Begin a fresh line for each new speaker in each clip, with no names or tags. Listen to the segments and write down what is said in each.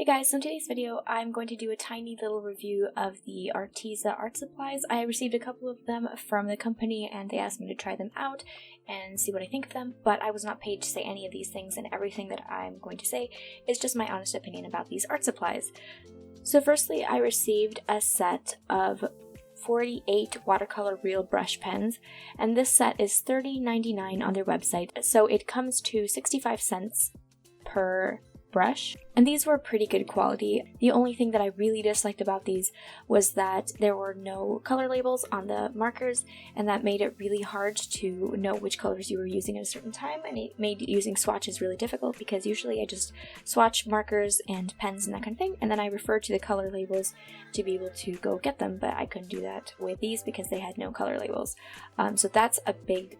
Hey guys, so in today's video I'm going to do a tiny little review of the Arteza art supplies. I received a couple of them from the company and they asked me to try them out and see what I think of them, but I was not paid to say any of these things, and everything that I'm going to say is just my honest opinion about these art supplies. So firstly, I received a set of 48 watercolor real brush pens, and this set is $30.99 on their website, so it comes to 65 cents per brush, and these were pretty good quality. The only thing that I really disliked about these was that there were no color labels on the markers, and that made it really hard to know which colors you were using at a certain time, and it made using swatches really difficult because usually I just swatch markers and pens and that kind of thing, and then I refer to the color labels to be able to go get them, but I couldn't do that with these because they had no color labels. So that's a big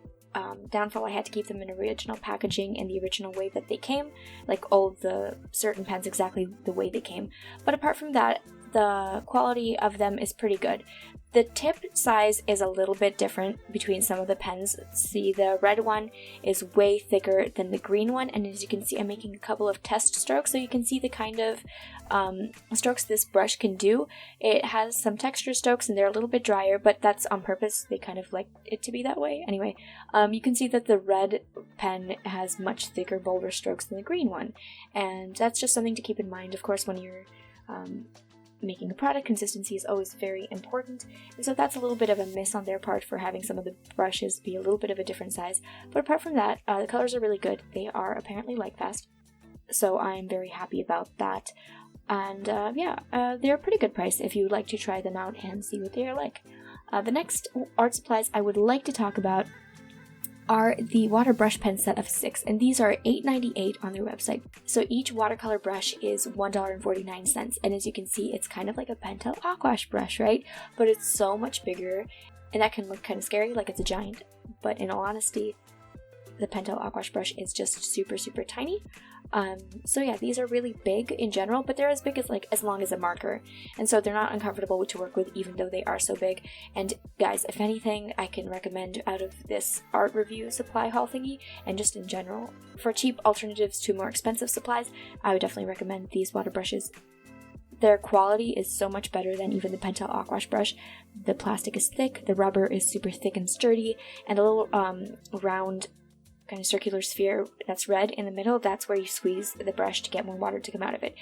downfall. I had to keep them in original packaging in the original way that they came, like all of the certain pens exactly the way they came. But apart from that, the quality of them is pretty good. The tip size is a little bit different between some of the pens. See, the red one is way thicker than the green one, and as you can see, I'm making a couple of test strokes so you can see the kind of strokes this brush can do. It has some texture strokes and they're a little bit drier, but that's on purpose. They kind of like it to be that way. Anyway, you can see that the red pen has much thicker, bolder strokes than the green one, and that's just something to keep in mind, of course, when you're making a product. Consistency is always very important, and so that's a little bit of a miss on their part for having some of the brushes be a little bit of a different size. But apart from that, the colors are really good. They are apparently light fast, so I'm very happy about that. And they're a pretty good price if you would like to try them out and see what they are like. The next art supplies I would like to talk about are the water brush pen set of 6, and these are $8.98 on their website. So each watercolor brush is $1.49, and as you can see, it's kind of like a Pentel Aquash brush, right? But it's so much bigger, and that can look kind of scary, like it's a giant, but in all honesty, the Pentel Aquash brush is just super, super tiny. So yeah, these are really big in general, but they're as big as long as a marker, and so they're not uncomfortable to work with even though they are so big. And guys, if anything I can recommend out of this art review supply haul thingy, and just in general, for cheap alternatives to more expensive supplies, I would definitely recommend these water brushes. Their quality is so much better than even the Pentel Aquash brush. The plastic is thick, the rubber is super thick and sturdy, and a little round kind of circular sphere that's red in the middle, that's where you squeeze the brush to get more water to come out of it.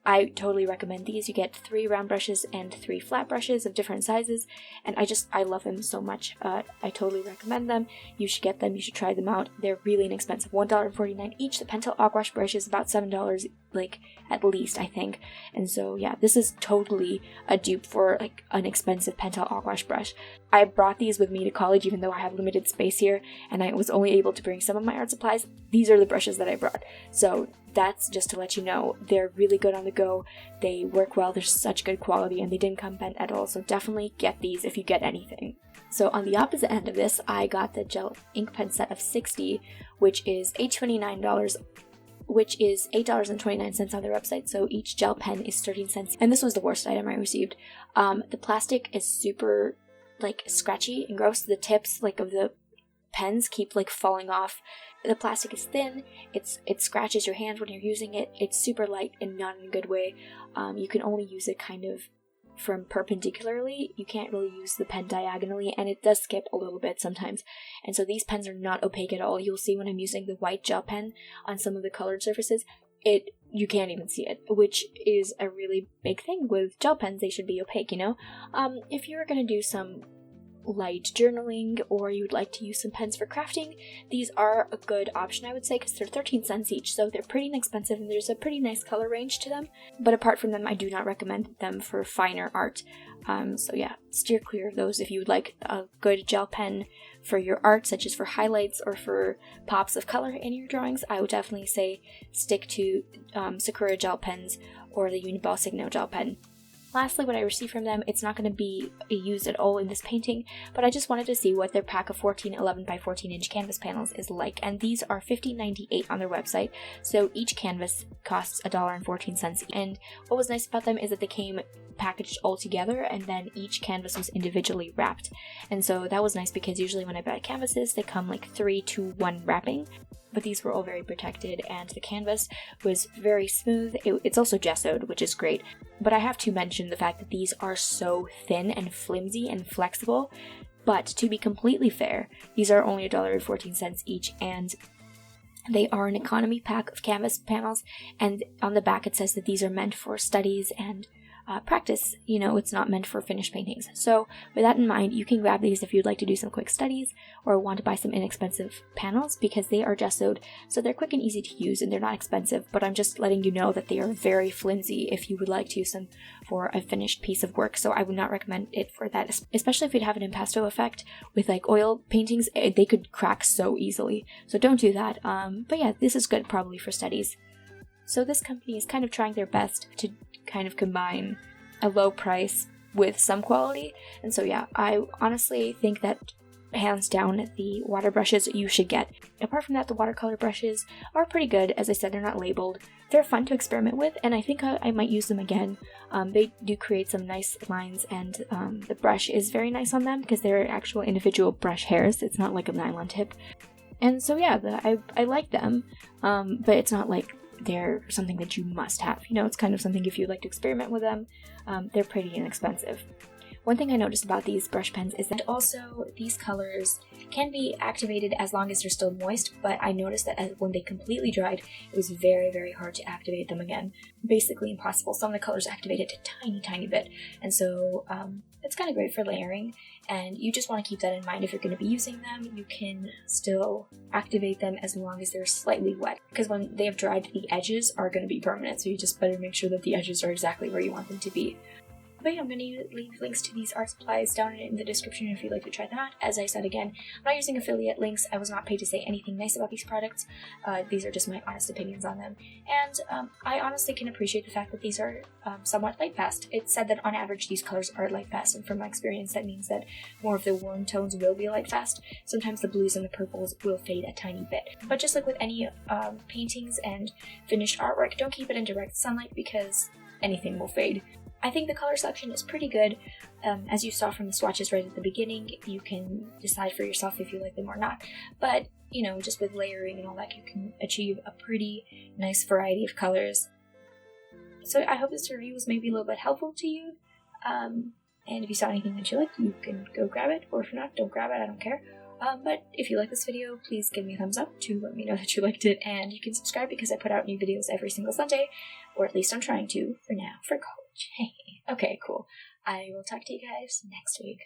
I totally recommend these. You get 3 round brushes and 3 flat brushes of different sizes, and I love them so much. I totally recommend them. You should get them, you should try them out. They're really inexpensive, $1.49 each. The Pentel Aquash brush is about $7, like, at least, I think. And so yeah, this is totally a dupe for like an expensive Pentel Aquash brush. I brought these with me to college even though I have limited space here, and I was only able to bring some of my art supplies. These are the brushes that I brought. So that's just to let you know, they're really good on the go, they work well, they're such good quality, and they didn't come bent at all, so definitely get these if you get anything. So on the opposite end of this, I got the gel ink pen set of 60, which is $8.29, which is $8.29 on their website, so each gel pen is 13 cents, and this was the worst item I received. The plastic is super, like, scratchy and gross. The tips, like, of the pens keep, like, falling off. The plastic is thin, it scratches your hand when you're using it, it's super light and not in a good way. You can only use it kind of from perpendicularly, you can't really use the pen diagonally, and it does skip a little bit sometimes. And so these pens are not opaque at all. You'll see when I'm using the white gel pen on some of the colored surfaces, you can't even see it, which is a really big thing with gel pens. They should be opaque, you know? If you're gonna do some light journaling, or you would like to use some pens for crafting, these are a good option, I would say, because they're 13 cents each, so they're pretty inexpensive and there's a pretty nice color range to them. But apart from them, I do not recommend them for finer art. So yeah, steer clear of those. If you would like a good gel pen for your art, such as for highlights or for pops of color in your drawings, I would definitely say stick to Sakura gel pens or the Uniball Signo gel pen. Lastly, what I received from them, it's not going to be used at all in this painting, but I just wanted to see what their pack of 14 11 by 14 inch canvas panels is like, and these are $15.98 on their website, so each canvas costs $1.14. And what was nice about them is that they came packaged all together, and then each canvas was individually wrapped, and so that was nice because usually when I buy canvases, they come like 3-2-1 wrapping. but these were all very protected, and the canvas was very smooth. It's also gessoed, which is great, but I have to mention the fact that these are so thin and flimsy and flexible. But to be completely fair, these are only $1.14 each, and they are an economy pack of canvas panels, and on the back it says that these are meant for studies and practice. You know, it's not meant for finished paintings. So with that in mind, you can grab these if you'd like to do some quick studies or want to buy some inexpensive panels, because they are gessoed, so they're quick and easy to use and they're not expensive. But I'm just letting you know that they are very flimsy if you would like to use them for a finished piece of work. So I would not recommend it for that, especially if you'd have an impasto effect with like oil paintings. They could crack so easily, so don't do that. But yeah, this is good probably for studies. So this company is kind of trying their best to kind of combine a low price with some quality. And so yeah, I honestly think that hands down the water brushes you should get. Apart from that, the watercolor brushes are pretty good. As I said, they're not labeled. They're fun to experiment with, and I think I might use them again. They do create some nice lines, and the brush is very nice on them because they're actual individual brush hairs. It's not like a nylon tip. And so yeah, I like them, but it's not like they're something that you must have. You know, it's kind of something if you'd like to experiment with them. They're pretty inexpensive. One thing I noticed about these brush pens is that also these colors can be activated as long as they're still moist, but I noticed that when they completely dried, it was very, very hard to activate them again. Basically impossible. Some of the colors activated a tiny bit, and so it's kind of great for layering, and you just want to keep that in mind if you're going to be using them. You can still activate them as long as they're slightly wet, because when they have dried, the edges are going to be permanent, so you just better make sure that the edges are exactly where you want them to be. But yeah, I'm going to leave links to these art supplies down in the description if you'd like to try them out. As I said again, I'm not using affiliate links. I was not paid to say anything nice about these products. These are just my honest opinions on them. And I honestly can appreciate the fact that these are somewhat light fast. It's said that on average these colors are light fast, and from my experience that means that more of the warm tones will be light fast. Sometimes the blues and the purples will fade a tiny bit. But just like with any paintings and finished artwork, don't keep it in direct sunlight because anything will fade. I think the color selection is pretty good. As you saw from the swatches right at the beginning, you can decide for yourself if you like them or not. But, you know, just with layering and all that, you can achieve a pretty nice variety of colors. So I hope this review was maybe a little bit helpful to you. And if you saw anything that you liked, you can go grab it. Or if not, don't grab it, I don't care. But if you like this video, please give me a thumbs up to let me know that you liked it. And you can subscribe because I put out new videos every single Sunday. Or at least I'm trying to, for now, for college. Okay, cool. I will talk to you guys next week.